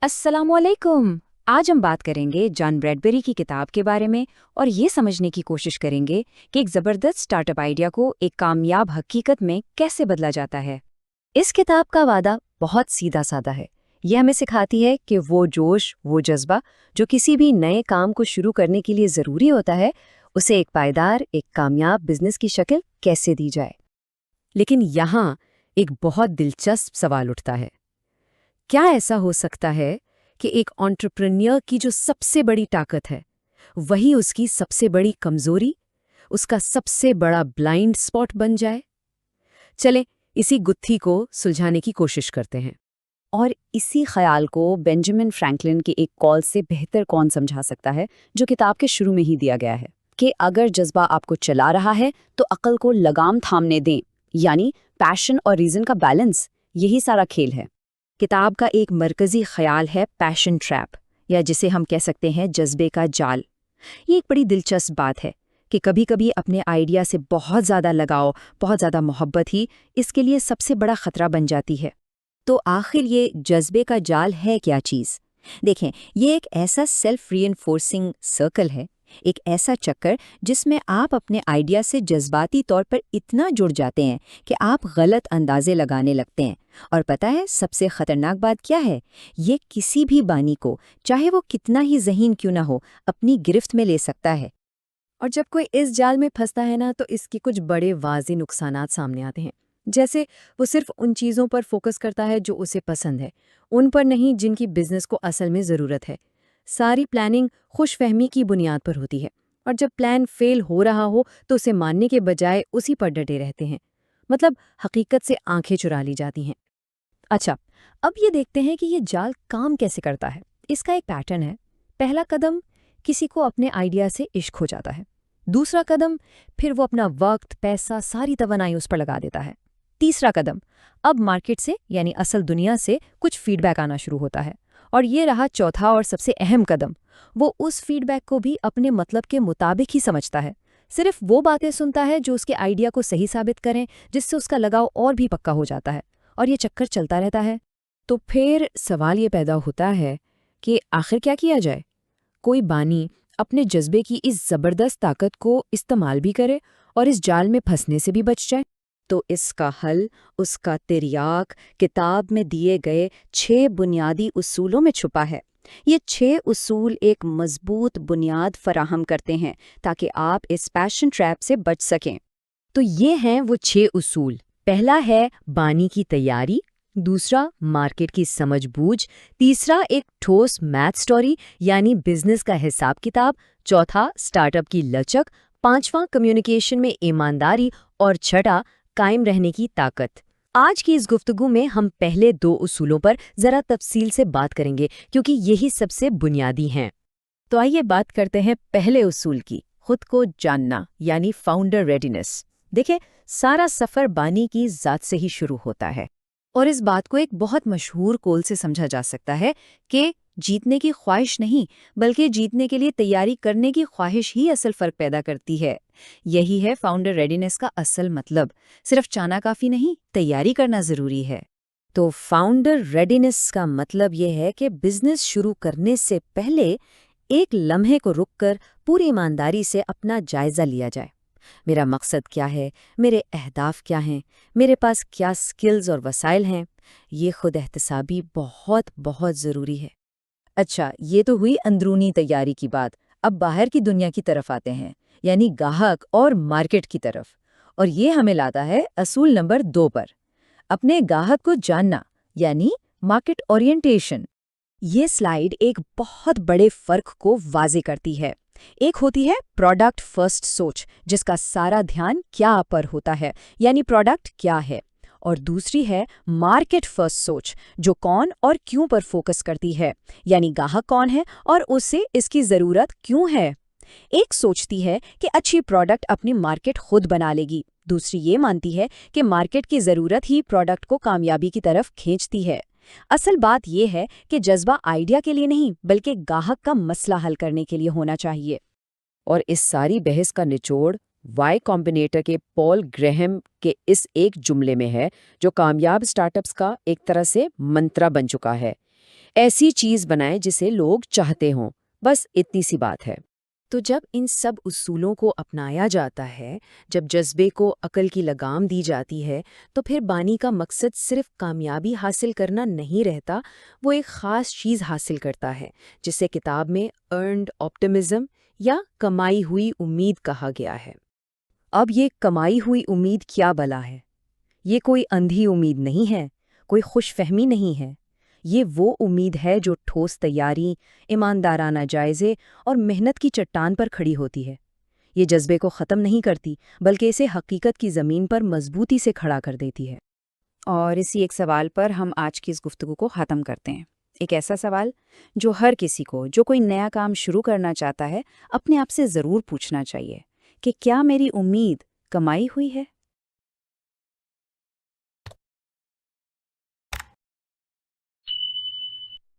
अस्सलाम वालेकुम। आज हम बात करेंगे जॉन ब्रैडबेरी की किताब के बारे में और ये समझने की कोशिश करेंगे कि एक ज़बरदस्त स्टार्टअप आइडिया को एक कामयाब हकीकत में कैसे बदला जाता है। इस किताब का वादा बहुत सीधा साधा है। यह हमें सिखाती है कि वो जोश, वो जज्बा जो किसी भी नए काम को शुरू करने के लिए ज़रूरी होता है, उसे एक पायदार, एक कामयाब बिजनेस की शक्ल कैसे दी जाए। लेकिन यहाँ एक बहुत दिलचस्प सवाल उठता है। क्या ऐसा हो सकता है कि एक एंटरप्रेन्योर की जो सबसे बड़ी ताकत है, वही उसकी सबसे बड़ी कमजोरी, उसका सबसे बड़ा ब्लाइंड स्पॉट बन जाए? चलें, इसी गुत्थी को सुलझाने की कोशिश करते हैं। और इसी ख्याल को बेंजामिन फ्रैंकलिन के एक कॉल से बेहतर कौन समझा सकता है, जो किताब के शुरू में ही दिया गया है कि अगर जज्बा आपको चला रहा है तो अक्ल को लगाम थामने दें, यानी पैशन और रीजन का बैलेंस, यही सारा खेल है। किताब का एक मरकजी ख्याल है पैशन ट्रैप, या जिसे हम कह सकते हैं जज्बे का जाल। ये एक बड़ी दिलचस्प बात है कि कभी-कभी अपने आइडिया से बहुत ज़्यादा लगाव, बहुत ज़्यादा मोहब्बत ही इसके लिए सबसे बड़ा खतरा बन जाती है। तो आखिर ये जज्बे का जाल है क्या चीज़? देखें, ये एक ऐसा सेल्फ रीइंफोर्सिंग सर्कल है, एक ऐसा चक्कर जिसमें आप अपने आइडिया से जज्बाती तौर पर इतना जुड़ जाते हैं कि आप गलत अंदाजे लगाने लगते हैं। और पता है सबसे खतरनाक बात क्या है? ये किसी भी बानी को, चाहे वो कितना ही ज़हीन क्यों ना हो, अपनी गिरफ्त में ले सकता है। और जब कोई इस जाल में फंसता है ना, तो इसके कुछ बड़े वाज़ेह नुकसानात सामने आते हैं। जैसे वो सिर्फ उन चीज़ों पर फोकस करता है जो उसे पसंद है, उन पर नहीं जिनकी बिजनेस को असल में ज़रूरत है। सारी प्लानिंग खुशफहमी की बुनियाद पर होती है, और जब प्लान फेल हो रहा हो तो उसे मानने के बजाय उसी पर डटे रहते हैं। मतलब हकीकत से आंखें चुरा ली जाती हैं। अच्छा, अब ये देखते हैं कि ये जाल काम कैसे करता है। इसका एक पैटर्न है। पहला कदम, किसी को अपने आइडिया से इश्क हो जाता है। दूसरा कदम, फिर वो अपना वक्त, पैसा, सारी तवानाई उस पर लगा देता है। तीसरा कदम, अब मार्केट से यानी असल दुनिया से कुछ फीडबैक आना शुरू होता है। और ये रहा चौथा और सबसे अहम कदम, वो उस फीडबैक को भी अपने मतलब के मुताबिक ही समझता है। सिर्फ वो बातें सुनता है जो उसके आइडिया को सही साबित करें, जिससे उसका लगाव और भी पक्का हो जाता है। और ये चक्कर चलता रहता है। तो फिर सवाल ये पैदा होता है कि आखिर क्या किया जाए? कोई बानी अपने जज्बे की इस ज़बरदस्त ताकत को इस्तेमाल भी करे और इस जाल में फंसने से भी बच जाए। तो इसका हल, उसका तिर्याक, किताब में दिए गए 6 बुनियादी उसूलों में छुपा है। ये 6 उसूल एक मजबूत बुनियाद फराहम करते हैं ताकि आप इस पैशन ट्रैप से बच सकें। तो ये हैं वो 6 उसूल। पहला है बानी की तैयारी, दूसरा मार्केट की समझबूझ, तीसरा एक ठोस मैथ स्टोरी यानी बिजनेस का हिसाब किताब, चौथा स्टार्टअप की लचक, पांचवा कम्युनिकेशन में ईमानदारी और छठा कायम रहने की ताकत। आज की इस गुफ्तगू में हम पहले 2 उसूलों पर जरा तफसील से बात करेंगे क्योंकि यही सबसे बुनियादी हैं। तो आइए बात करते हैं पहले उसूल की, खुद को जानना यानी फाउंडर रेडीनेस। देखिए, सारा सफ़र बानी की ज़ात से ही शुरू होता है, और इस बात को एक बहुत मशहूर कौल से समझा जा सकता है कि जीतने की ख्वाहिश नहीं, बल्कि जीतने के लिए तैयारी करने की ख्वाहिश ही असल फ़र्क पैदा करती है। यही है फाउंडर रेडीनेस का असल मतलब। सिर्फ चाहना काफ़ी नहीं, तैयारी करना ज़रूरी है। तो फाउंडर रेडीनेस का मतलब ये है कि बिजनेस शुरू करने से पहले एक लम्हे को रुककर पूरी ईमानदारी से अपना जायज़ा लिया जाए। मेरा मकसद क्या है, मेरे अहदाफ क्या हैं, मेरे पास क्या स्किल्स और वसाइल हैं। ये खुद एहतसाबी बहुत बहुत ज़रूरी है। अच्छा, ये तो हुई अंदरूनी तैयारी की बात। अब बाहर की दुनिया की तरफ आते हैं, यानी ग्राहक और मार्केट की तरफ। और ये हमें लाता है असूल नंबर 2 पर, अपने ग्राहक को जानना यानी मार्केट ओरिएंटेशन। ये स्लाइड एक बहुत बड़े फ़र्क को वाज़े करती है। एक होती है प्रोडक्ट फर्स्ट सोच, जिसका सारा ध्यान क्या पर होता है, यानी प्रोडक्ट क्या है। और दूसरी है मार्केट फर्स्ट सोच, जो कौन और क्यों पर फोकस करती है, यानी ग्राहक कौन है और उसे इसकी ज़रूरत क्यों है। एक सोचती है कि अच्छी प्रोडक्ट अपनी मार्केट खुद बना लेगी, दूसरी ये मानती है कि मार्केट की ज़रूरत ही प्रोडक्ट को कामयाबी की तरफ खींचती है। असल बात यह है कि जज्बा आइडिया के लिए नहीं, बल्कि ग्राहक का मसला हल करने के लिए होना चाहिए। और इस सारी बहस का निचोड़ वाई कॉम्बिनेटर के पॉल ग्रेहम के इस एक जुमले में है, जो कामयाब स्टार्टअप्स का एक तरह से मंत्रा बन चुका है। ایسی چیز بنائیں جسے لوگ چاہتے ہوں، بس اتنی سی بات ہے۔ تو جب ان سب اصولوں کو اپنایا جاتا ہے، جب جذبے کو عقل کی لگام دی جاتی ہے، تو پھر بانی کا مقصد صرف کامیابی حاصل کرنا نہیں رہتا، وہ ایک خاص چیز حاصل کرتا ہے جسے کتاب میں ارنڈ آپٹمزم یا کمائی ہوئی امید کہا گیا ہے۔ اب یہ کمائی ہوئی امید کیا بلا ہے؟ یہ کوئی اندھی امید نہیں ہے، کوئی خوش فہمی نہیں ہے۔ یہ وہ امید ہے جو ٹھوس تیاری، ایماندارانہ جائزے اور محنت کی چٹان پر کھڑی ہوتی ہے۔ یہ جذبے کو ختم نہیں کرتی، بلکہ اسے حقیقت کی زمین پر مضبوطی سے کھڑا کر دیتی ہے۔ اور اسی ایک سوال پر ہم آج کی اس گفتگو کو ختم کرتے ہیں۔ ایک ایسا سوال جو ہر کسی کو، جو کوئی نیا کام شروع کرنا چاہتا ہے، اپنے آپ سے ضرور پوچھنا چاہیے کہ کیا میری امید کمائی ہوئی ہے؟